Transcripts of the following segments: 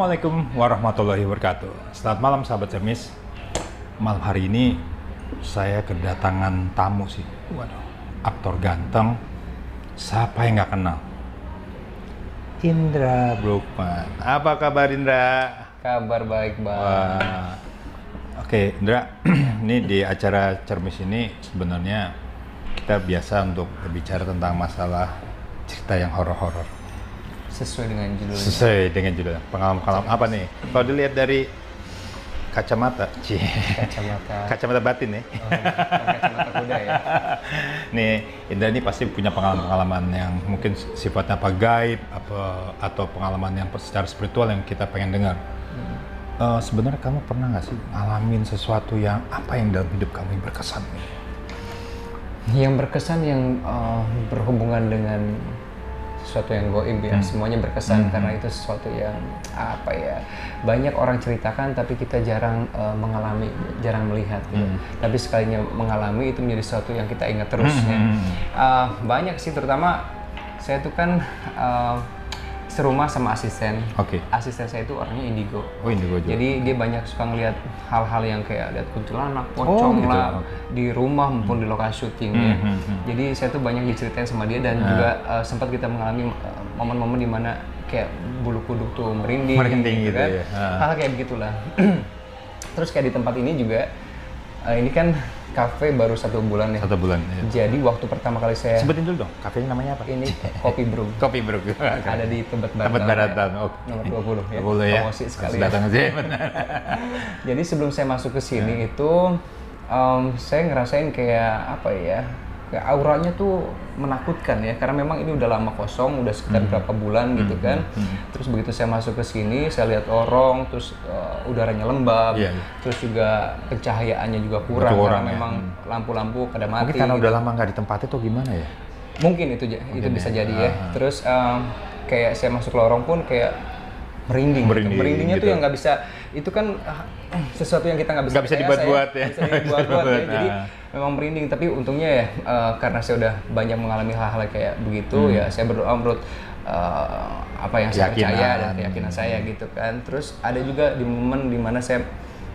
Assalamualaikum warahmatullahi wabarakatuh. Selamat malam sahabat Cermis. Malam hari ini saya kedatangan tamu sih. Waduh, aktor ganteng. Siapa yang nggak kenal? Indra Bruggman. Apa kabar Indra? Kabar baik, Bang. Wah. Oke, Indra. Ini di acara Cermis ini sebenarnya kita biasa untuk berbicara tentang masalah cerita yang horor-horor. Sesuai dengan judulnya. Sesuai dengan judul. Pengalaman apa nih? Kalau dilihat dari kacamata, kacamata batin ya. Kacamata kuda ya. Nih, Indra ini pasti punya pengalaman-pengalaman yang mungkin sifatnya apa gaib, atau pengalaman yang secara spiritual yang kita pengen dengar. Sebenarnya kamu pernah nggak sih ngalamin sesuatu yang apa yang dalam hidup kamu yang berkesan nih? Yang berkesan yang berhubungan dengan sesuatu yang goib ya, semuanya berkesan karena itu sesuatu yang apa ya, banyak orang ceritakan tapi kita jarang mengalami, jarang melihat gitu. Tapi sekalinya mengalami itu menjadi sesuatu yang kita ingat terus ya. Banyak sih, terutama saya tuh kan serumah sama asisten. Asisten saya itu orangnya indigo. Oh, indigo juga. Jadi dia banyak suka ngelihat hal-hal yang kayak lihat kuntilanak, pocong gitu. lah di rumah maupun di lokasi syutingnya. Jadi saya tuh banyak diceritain sama dia dan juga sempat kita mengalami momen-momen di mana kayak bulu kuduk tuh merinding gitu kan. Ya. Hal kayak begitulah. Terus kayak di tempat ini juga ini kan kafe baru 1 bulan ya. 1 bulan. Ya. Jadi waktu pertama kali saya sebutin dulu dong, kafenya namanya apa? Ini Kopi Brug. Kopi Brug. Ada di Tebet Baratan. Tebet Baratan. Nomor 20 ya. 20 ya. Promosi sekali. Datang aja benar. Jadi sebelum saya masuk ke sini itu saya ngerasain kayak apa ya? Kayak auranya tuh menakutkan ya, karena memang ini udah lama kosong, udah sekitar berapa bulan gitu kan. Terus begitu saya masuk ke sini, saya lihat lorong, terus udaranya lembab, terus juga pencahayaannya juga kurang karena memang lampu-lampu pada mati. Mungkin karena udah lama nggak ditempati tuh gimana ya? Mungkin itu bisa jadi ya. Terus kayak saya masuk lorong pun kayak merindingnya gitu. Tuh yang nggak bisa, itu kan sesuatu yang kita nggak bisa dibuat-buat ya. Bisa dibuat-buat ya. Jadi memang merinding, tapi untungnya ya karena saya udah banyak mengalami hal-hal kayak begitu ya, saya berdoa menurut apa yang saya percaya dan keyakinan saya gitu kan. Terus ada juga di momen dimana saya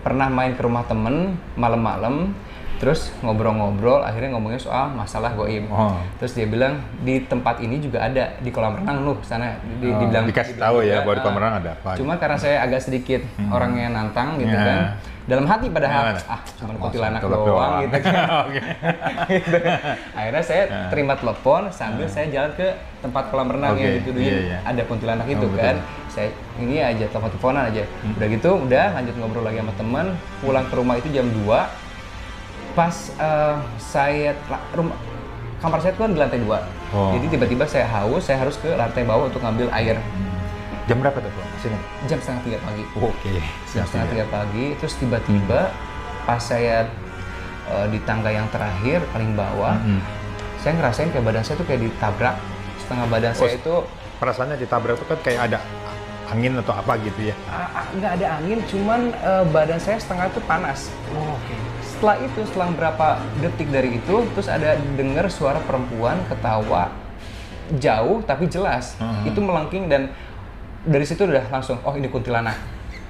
pernah main ke rumah temen malam-malam, terus ngobrol-ngobrol, akhirnya ngomongin soal masalah goib. Terus dia bilang di tempat ini juga ada, di kolam renang sana dibilang dikasih tahu ya bahwa di kolam renang ada apa. Cuma karena saya agak sedikit orangnya nantang gitu kan, dalam hati padahal cuma kuntilanak doang gitu kan. Gitu. Akhirnya saya terima telepon sambil saya jalan ke tempat kolam renang yang dituduhin ada kuntilanak itu kan. Saya ini aja telepon-teleponan aja. Udah gitu, udah lanjut ngobrol lagi sama teman. Pulang ke rumah itu jam 2. Pas kamar saya itu kan di lantai 2. Jadi tiba-tiba saya haus, saya harus ke lantai bawah untuk ngambil air. Jam berapa tuh Bang? Jam 2:30 pagi. Jam 2:30 pagi, terus tiba-tiba pas saya di tangga yang terakhir paling bawah, saya ngerasain kayak badan saya tuh kayak ditabrak. Setengah badan saya itu perasaannya ditabrak tuh kan kayak ada angin atau apa gitu ya? Nggak ada angin, cuman badan saya setengah tuh panas. Setelah itu, setelah berapa detik dari itu, terus ada dengar suara perempuan ketawa jauh tapi jelas. Itu melengking dan dari situ udah langsung, oh ini kuntilanak.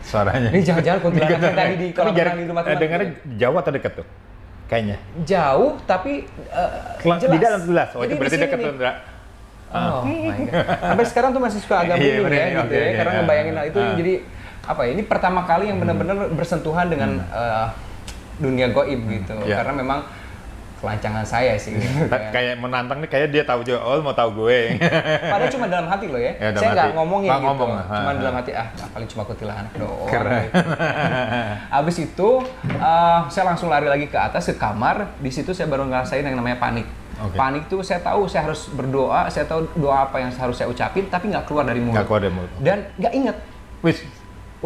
Suaranya. Ini jangan-jangan kuntilanak yang tadi di kolam renang di rumah teman. Dengarnya jauh atau dekat tuh? Kayaknya. Jauh tapi jelas. Di dalam jelas. Oh, itu Jadi berarti dekat tuh, Indra. Oh my God. Sampai sekarang tuh masih suka agak merinding ya gitu ya, karena ngebayangin hal itu. Jadi apa ya, ini pertama kali yang benar-benar bersentuhan dengan dunia goib gitu. Karena memang kelancangan saya sih. Kayak menantang nih, kayak dia tahu juga, mau tahu gue. Padahal cuma dalam hati loh ya. Saya nggak ngomongin gitu. Cuma dalam hati, paling cuma kuntilanak doang. Gitu. Abis itu saya langsung lari lagi ke atas ke kamar. Di situ saya baru ngerasain yang namanya panik. Panik tuh saya tahu saya harus berdoa, saya tahu doa apa yang harus saya ucapin, tapi nggak keluar dari mulut. Dan nggak inget.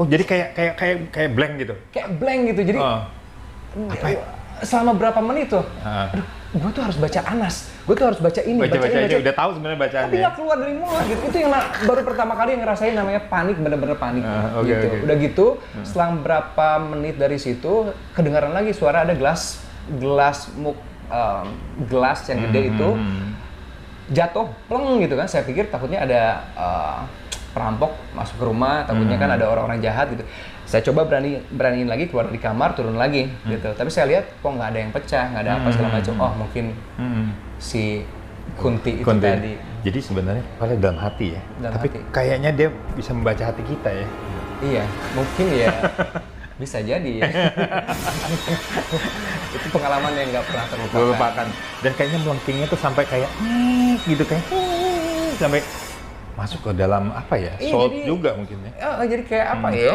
Jadi kayak blank gitu. Kayak blank gitu. Jadi selama berapa menit tuh, gue tuh harus baca Anas, gue tuh harus baca ini, baca ini. Udah tahu sebenarnya bacaannya. Tapi nggak keluar dari mulut gitu. Itu yang baru pertama kali yang ngerasain namanya panik, bener-bener panik. Gitu. Udah gitu, selang berapa menit dari situ, kedengaran lagi suara ada gelas yang gede itu jatuh, pleng gitu kan. Saya pikir takutnya ada perampok masuk ke rumah, takutnya kan ada orang-orang jahat gitu. Saya coba beraniin lagi keluar dari kamar, turun lagi gitu. Tapi saya lihat kok nggak ada yang pecah, nggak ada apa segala macam. Oh mungkin si Kunti itu tadi. Jadi sebenarnya pada dalam hati ya. Tapi kayaknya dia bisa membaca hati kita ya. Iya, mungkin ya. Bisa jadi ya. Itu pengalaman yang nggak pernah terlupakan. Dan kayaknya melengkingnya tuh sampai kayak gitu kayak sampai masuk ke dalam apa ya? Soul juga mungkin ya. Jadi kayak apa ya?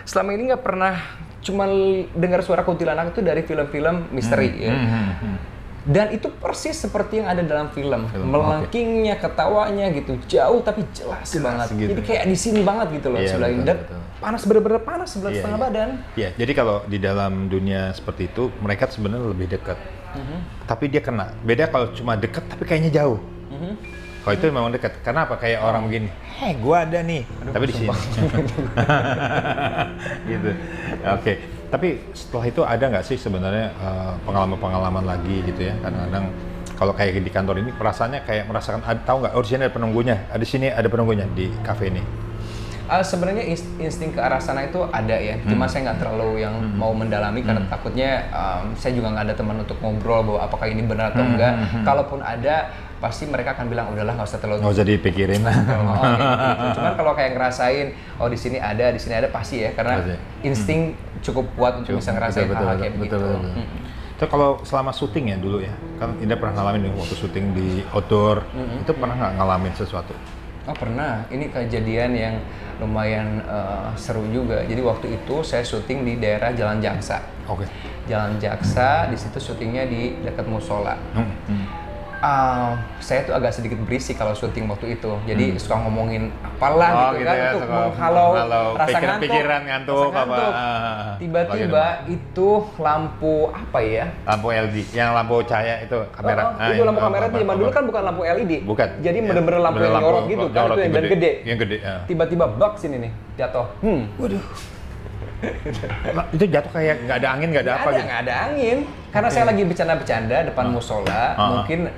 Selama ini nggak pernah cuma dengar suara kuntilanak itu dari film-film misteri ya. Dan itu persis seperti yang ada dalam film. Melengkingnya, ketawanya gitu, jauh tapi jelas banget. Gitu. Jadi kayak di sini banget gitu loh sebelah ini. Dan panas, bener-bener panas sebelah setengah badan. Iya, jadi kalau di dalam dunia seperti itu, mereka sebenarnya lebih dekat. Tapi dia kena. Beda kalau cuma dekat tapi kayaknya jauh. Kalau itu memang dekat. Karena apa? Kayak orang begini, gua ada nih. Tapi di sini. Gitu. Oke. Tapi setelah itu ada nggak sih sebenarnya pengalaman-pengalaman lagi gitu ya? Kadang-kadang kalau kayak di kantor ini perasaannya kayak merasakan, tahu nggak? Original ada penunggunya, ada sini ada penunggunya di kafe ini. Sebenarnya insting ke arah sana itu ada ya, cuma saya nggak terlalu yang mau mendalami karena takutnya saya juga nggak ada teman untuk ngobrol bahwa apakah ini benar atau enggak. Kalaupun ada, pasti mereka akan bilang udahlah nggak usah dipikirin. Gitu. Cuman kalau kayak ngerasain, di sini ada pasti ya, karena insting cukup kuat untuk bisa ngerasain hal kayak begitu. Itu kalau selama syuting ya dulu ya, kan Indah pernah ngalamin waktu syuting di outdoor, itu pernah nggak ngalamin sesuatu? Oh pernah, ini kejadian yang lumayan seru juga. Jadi waktu itu saya syuting di daerah Jalan Jaksa. Jalan Jaksa, di situ syutingnya di dekat musola. Saya tuh agak sedikit berisik kalau syuting waktu itu, jadi suka ngomongin apalah gitu kan ya, untuk menghalau rasa ngantuk. Tiba-tiba itu lampu apa ya? Lampu LED, yang lampu cahaya itu kamera. Itu lampu kamera itu zaman dulu kan bukan lampu LED. Bukan. Jadi bener-bener lampu yang nyorot gitu kan, itu yang gede. Yang gede. Tiba-tiba bak sini nih, jatuh. Waduh. Itu jatuh kayak nggak ada angin, nggak ada apa gitu? Nggak ada angin, karena saya lagi bercanda-bercanda depan musola.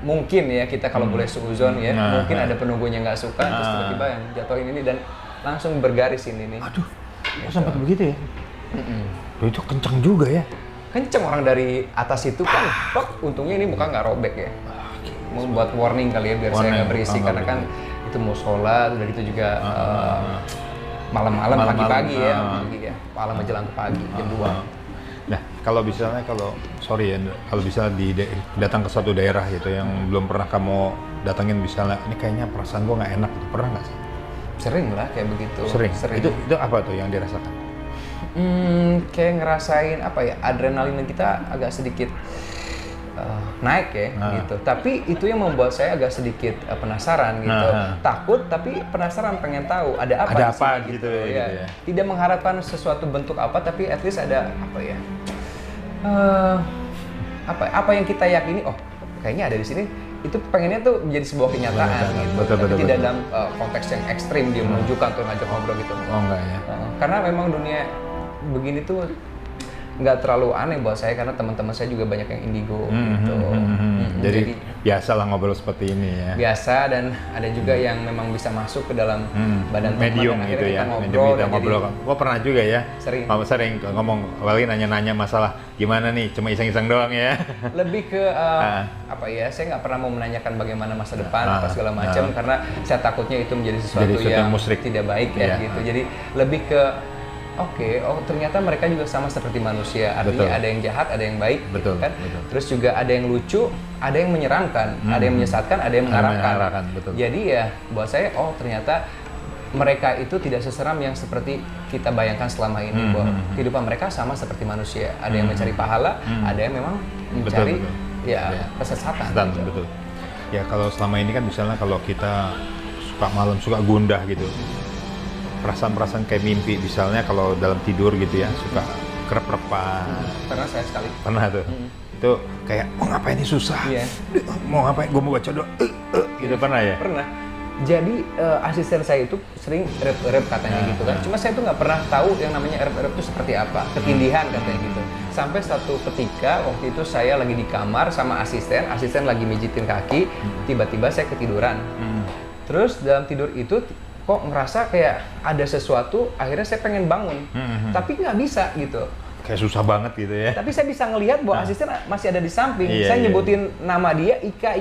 Mungkin ya kita kalau boleh suuzon ya, mungkin ada penunggunya nggak suka, terus tiba-tiba yang jatuhin ini dan langsung bergaris ini nih. Aduh, kok sempat begitu ya? Itu kencang juga ya? Kencang, orang dari atas itu kan, untungnya ini muka nggak robek ya. Membuat warning kali ya biar saya nggak berisik, karena kan itu musola, udah gitu juga malam-malam, pagi-pagi ya, malam menjelang ke pagi, jam 2. Nah, kalau misalnya, kalau bisa datang ke suatu daerah gitu yang belum pernah kamu datangin, misalnya, ini kayaknya perasaan gua nggak enak, gitu. Pernah nggak sih? Sering lah kayak begitu. Sering. Itu apa tuh yang dirasakan? Kayak ngerasain apa ya, adrenalin kita agak sedikit naik ya gitu. Tapi itu yang membuat saya agak sedikit penasaran gitu. Takut tapi penasaran, pengen tahu ada apa gitu ya. Tidak mengharapkan sesuatu bentuk apa, tapi at least ada apa ya? Apa yang kita yakini, kayaknya ada di sini. Itu pengennya tuh menjadi sebuah kenyataan gitu. Tapi tidak dalam konteks yang ekstrim dia menunjukkan atau ngajak ngobrol gitu. Enggak ya. Karena memang dunia begini tuh nggak terlalu aneh buat saya, karena teman-teman saya juga banyak yang indigo gitu. Jadi biasalah ngobrol seperti ini ya. Biasa, dan ada juga yang memang bisa masuk ke dalam badan medium teman, gitu ya. Ngobrol. Gua pernah juga ya. Sering ngomong, Wali nanya-nanya masalah gimana nih, cuma iseng-iseng doang ya. Lebih ke apa ya? Saya nggak pernah mau menanyakan bagaimana masa depan apa segala macam, karena saya takutnya itu menjadi sesuatu yang tidak baik ya gitu. Jadi lebih ke ternyata mereka juga sama seperti manusia. Artinya ada yang jahat, ada yang baik, kan? Terus juga ada yang lucu, ada yang menyeramkan, ada yang menyesatkan, ada yang mengharapkan. Jadi ya buat saya, ternyata mereka itu tidak seseram yang seperti kita bayangkan selama ini. Bahwa kehidupan mereka sama seperti manusia. Ada yang mencari pahala, ada yang memang mencari kesesatan. Betul. Ya kalau selama ini kan misalnya kalau kita suka malam, suka gundah gitu. Perasaan-perasaan kayak mimpi, misalnya kalau dalam tidur gitu ya, suka kerep-kerepan. Pernah saya sekali. Pernah tuh. Itu kayak, mau ngapain ini susah? Mau ngapain? Gue mau baca doa. Gitu pernah ya? Pernah. Jadi asisten saya itu sering rep katanya gitu kan. Cuma saya tuh nggak pernah tahu yang namanya rep itu seperti apa. Ketindihan katanya gitu. Sampai satu ketika waktu itu saya lagi di kamar sama asisten lagi mijitin kaki, tiba-tiba saya ketiduran. Terus dalam tidur itu kok ngerasa kayak ada sesuatu, akhirnya saya pengen bangun, tapi nggak bisa gitu. Kayak susah banget gitu ya. Tapi saya bisa ngelihat bahwa asisten masih ada di samping. Iya, Saya iya. nyebutin nama dia, Ika,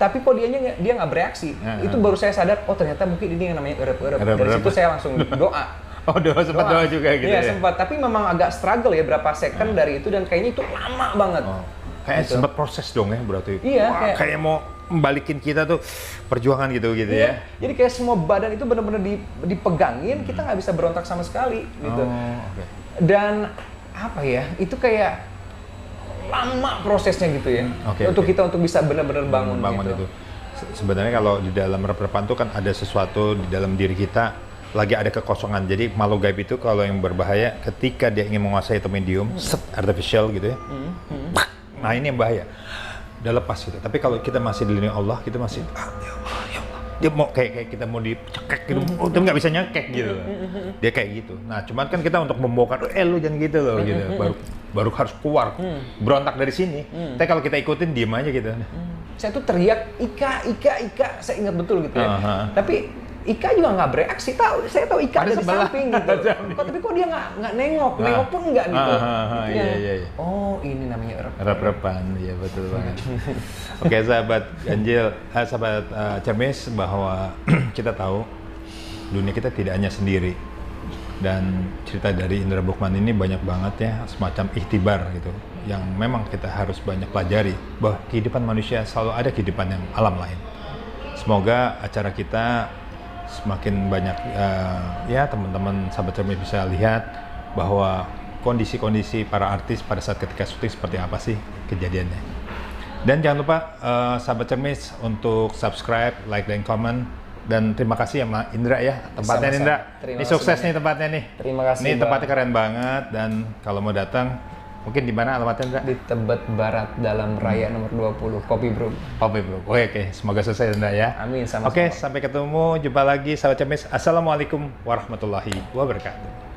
tapi kok dia nggak bereaksi. Itu baru saya sadar, oh ternyata mungkin ini yang namanya erep-erep. Dari Erep-erep. situ saya langsung doa. Oh, sempat doa juga gitu Iya, ya. sempat. Tapi memang agak struggle ya berapa second dari itu dan kayaknya itu lama banget. Oh. Kayak Gitu. sempat proses dong ya berarti. Iya, Wah, kayak mau membalikin kita tuh perjuangan gitu ya. Jadi kayak semua badan itu benar-benar dipegangin, kita nggak bisa berontak sama sekali gitu. Oh, oke. Dan apa ya, itu kayak lama prosesnya gitu ya. Oke, untuk oke. kita untuk bisa benar-benar bangun itu. gitu. Sebenarnya kalau di dalam rep-repan tuh kan ada sesuatu di dalam diri kita lagi ada kekosongan. Jadi makhluk gaib itu kalau yang berbahaya ketika dia ingin menguasai itu medium, artificial gitu ya. Nah ini yang bahaya. Udah lepas gitu. Tapi kalau kita masih dilindungi Allah, kita masih ya Allah, ya Allah. Dia mau kayak kita mau dicekek gitu, dia nggak bisa nyekek gitu. Dia kayak gitu. Nah cuman kan kita untuk membongkar, lu jangan gitu loh gitu. Baru harus keluar, berontak dari sini. Tapi kalau kita ikutin diem aja gitu. Saya tuh teriak Ika, saya ingat betul gitu ya. Tapi Ika juga nggak bereaksi, saya tahu Ika ada di sebelah. samping gitu. Tapi kok dia nggak nengok pun nggak gitu. Itu yang, Iya. oh ini namanya erep. Rep-repan, iya betul banget. Oke sahabat ganjil, sahabat cermis, bahwa kita tahu dunia kita tidak hanya sendiri. Dan cerita dari Indra Bruggman ini banyak banget ya, semacam ikhtibar gitu. Yang memang kita harus banyak pelajari, bahwa kehidupan manusia selalu ada kehidupan yang alam lain. Semoga acara kita semakin banyak ya teman-teman sahabat cermis bisa lihat bahwa kondisi-kondisi para artis pada saat ketika syuting seperti apa sih kejadiannya. Dan jangan lupa sahabat cermis untuk subscribe, like, dan komen. Dan terima kasih ya Mbak Indra ya tempatnya. Sama-sama. Indra. Terima Ini kasih, sukses Bang. nih tempatnya nih. Terima kasih, Ini Bang. tempatnya keren banget dan kalau mau datang mungkin di mana alamatnya Indra? Di Tebet Barat Dalam Raya nomor 20, Kopi Bro. Oke bro. Oke, semoga sukses Indra ya. Amin, sama-sama. Oke, sampai ketemu, jumpa lagi sahabat cermis. Assalamualaikum warahmatullahi wabarakatuh.